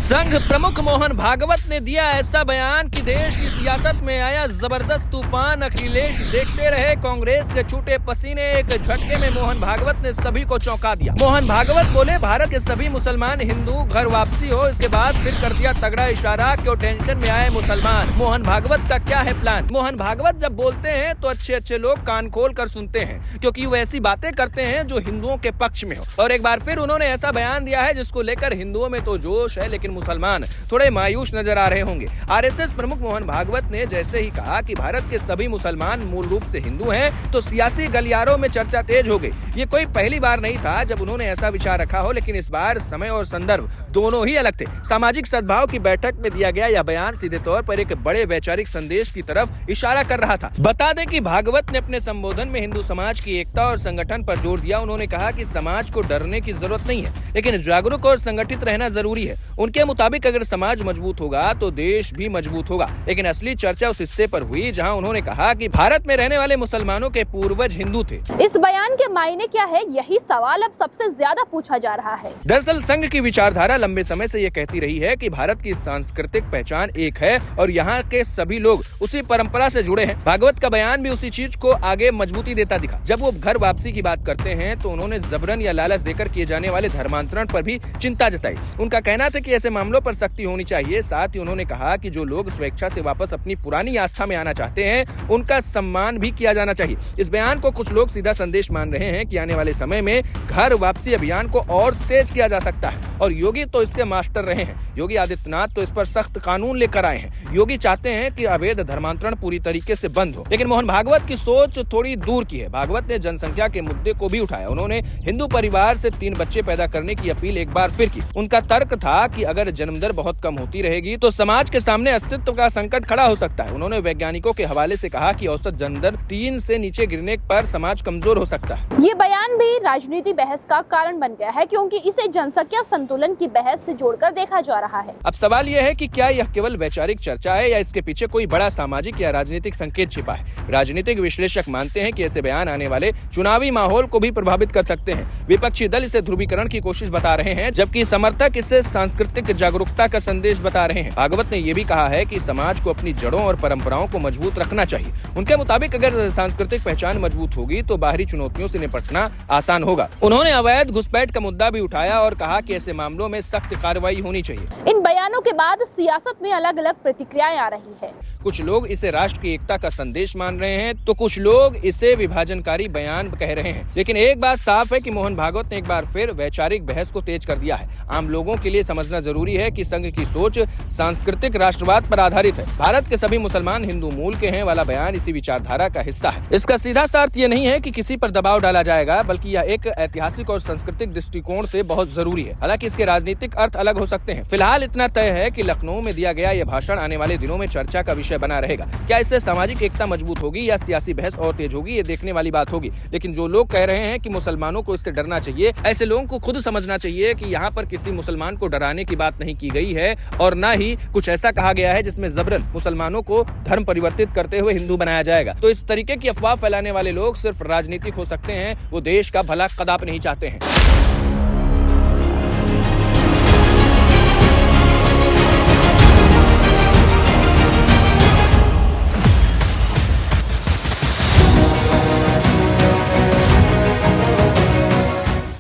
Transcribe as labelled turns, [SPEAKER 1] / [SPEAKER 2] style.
[SPEAKER 1] संघ प्रमुख मोहन भागवत ने दिया ऐसा बयान कि देश की सियासत में आया जबरदस्त तूफान। अखिलेश देखते रहे कांग्रेस के छूटे पसीने, एक झटके में मोहन भागवत ने सभी को चौंका दिया। मोहन भागवत बोले, भारत के सभी मुसलमान हिंदू घर वापसी हो। इसके बाद फिर कर दिया तगड़ा इशारा, क्यों टेंशन में आए मुसलमान। मोहन भागवत का क्या है प्लान। मोहन भागवत जब बोलते हैं तो अच्छे लोग कान खोल कर सुनते हैं, क्योंकि वो ऐसी बातें करते हैं जो हिंदुओं के पक्ष में हो। और एक बार फिर उन्होंने ऐसा बयान दिया है जिसको लेकर हिंदुओं में तो जोश है, लेकिन मुसलमान थोड़े मायूस नजर आ रहे होंगे। आरएसएस प्रमुख मोहन भागवत ने जैसे ही कहा कि भारत के सभी मुसलमान मूल रूप से हिंदू हैं, तो सियासी गलियारों में चर्चा तेज हो गई। ये कोई पहली बार नहीं था जब उन्होंने ऐसा विचार रखा हो, लेकिन इस बार समय और संदर्भ दोनों ही अलग थे। सामाजिक सद्भाव की बैठक में दिया गया यह बयान सीधे तौर पर एक बड़े वैचारिक संदेश की तरफ इशारा कर रहा था। बता दें कि भागवत ने अपने संबोधन में हिंदू समाज की एकता और संगठन पर जोर दिया। उन्होंने कहा कि समाज को डरने की जरूरत नहीं है, लेकिन जागरूक और संगठित रहना जरूरी है। उनके मुताबिक अगर समाज मजबूत होगा तो देश भी मजबूत होगा। लेकिन असली चर्चा उस हिस्से पर हुई जहां उन्होंने कहा कि भारत में रहने वाले मुसलमानों के पूर्वज हिंदू थे।
[SPEAKER 2] इस बयान के मायने क्या है, यही सवाल अब सबसे ज्यादा पूछा जा रहा है।
[SPEAKER 1] दरअसल संघ की विचारधारा लंबे समय से ये कहती रही है कि भारत की सांस्कृतिक पहचान एक है और यहाँ के सभी लोग उसी परंपरा से जुड़े हैं। भागवत का बयान भी उसी चीज को आगे मजबूती देता दिखा। जब वो घर वापसी की बात करते हैं तो उन्होंने जबरन या लालच देकर किए जाने वाले धर्मांतरण पर भी चिंता जताई। उनका कहना था कि ऐसे मामलों पर सख्ती होनी चाहिए। साथ ही उन्होंने कहा कि जो लोग स्वेच्छा से वापस अपनी पुरानी आस्था में आना चाहते हैं, उनका सम्मान भी किया जाना चाहिए। इस बयान को कुछ लोग सीधा संदेश मान रहे हैं कि आने वाले समय में घर वापसी अभियान को और तेज किया जा सकता है, और योगी तो इसके मास्टर रहे हैं। योगी आदित्यनाथ तो इस पर सख्त कानून लेकर आए हैं। योगी चाहते हैं कि अवैध धर्मांतरण पूरी तरीके से बंद हो। लेकिन मोहन भागवत की सोच थोड़ी दूर की है। भागवत ने जनसंख्या के मुद्दे को भी उठाया। उन्होंने हिंदू परिवार से 3 बच्चे पैदा करने की अपील एक बार फिर की। उनका तर्क था कि अगर जन्म दर बहुत कम होती रहेगी तो समाज के सामने अस्तित्व का संकट खड़ा हो सकता है। उन्होंने वैज्ञानिकों के हवाले से कहा कि औसत जन्म दर 3 से नीचे गिरने पर समाज कमजोर हो सकता है।
[SPEAKER 2] ये बयान भी राजनीति बहस का कारण बन गया है, क्योंकि इसे जनसंख्या संतुलन की बहस से जोड़कर देखा जा रहा है।
[SPEAKER 1] अब सवाल यह है कि क्या यह केवल वैचारिक चर्चा है या इसके पीछे कोई बड़ा सामाजिक या राजनीतिक संकेत छिपा है। राजनीतिक विश्लेषक मानते हैं कि ऐसे बयान आने वाले चुनावी माहौल को भी प्रभावित कर सकते हैं। विपक्षी दल इसे ध्रुवीकरण की कोशिश बता रहे हैं, जबकि समर्थक इसे सांस्कृतिक जागरूकता का संदेश बता रहे हैं। भागवत ने यह भी कहा है कि समाज को अपनी जड़ों और परंपराओं को मजबूत रखना चाहिए। उनके मुताबिक अगर सांस्कृतिक पहचान मजबूत होगी तो बाहरी चुनौतियों से निपटना आसान होगा। उन्होंने अवैध घुसपैठ का मुद्दा भी उठाया और कहा कि ऐसे मामलों में सख्त कार्रवाई होनी चाहिए।
[SPEAKER 2] इन बयानों के बाद सियासत में अलग अलग प्रतिक्रियाएं आ रही है।
[SPEAKER 1] कुछ लोग इसे राष्ट्र की एकता का संदेश मान रहे हैं, तो कुछ लोग इसे विभाजनकारी बयान कह रहे हैं। लेकिन एक बात साफ है कि मोहन भागवत ने एक बार फिर वैचारिक बहस को तेज कर दिया है। आम लोगों के लिए समझना जरूरी है कि संघ की सोच सांस्कृतिक राष्ट्रवाद पर आधारित है। भारत के सभी मुसलमान हिंदू मूल के हैं वाला बयान इसी विचारधारा का हिस्सा है। इसका सीधा सा अर्थ ये नहीं है कि किसी पर दबाव डाला जाएगा, बल्कि यह एक ऐतिहासिक और सांस्कृतिक दृष्टिकोण से बहुत जरूरी है। हालांकि इसके राजनीतिक अर्थ अलग हो सकते हैं। फिलहाल इतना तय है कि लखनऊ में दिया गया यह भाषण आने वाले दिनों में चर्चा का विषय बना रहेगा। क्या इससे सामाजिक एकता मजबूत होगी या सियासी बहस और तेज होगी, ये देखने वाली बात होगी। लेकिन जो लोग कह रहे हैं कि मुसलमानों को इससे डरना चाहिए, ऐसे लोगों को खुद समझना चाहिए कि यहाँ पर किसी मुसलमान को डराने की बात नहीं की गई है, और न ही कुछ ऐसा कहा गया है जिसमें जबरन मुसलमानों को धर्म परिवर्तित करते हुए हिंदू बनाया जाएगा। तो इस तरीके की अफवाह फैलाने वाले लोग सिर्फ राजनीतिक हो सकते हैं, वो देश का भला कदापि नहीं चाहते हैं।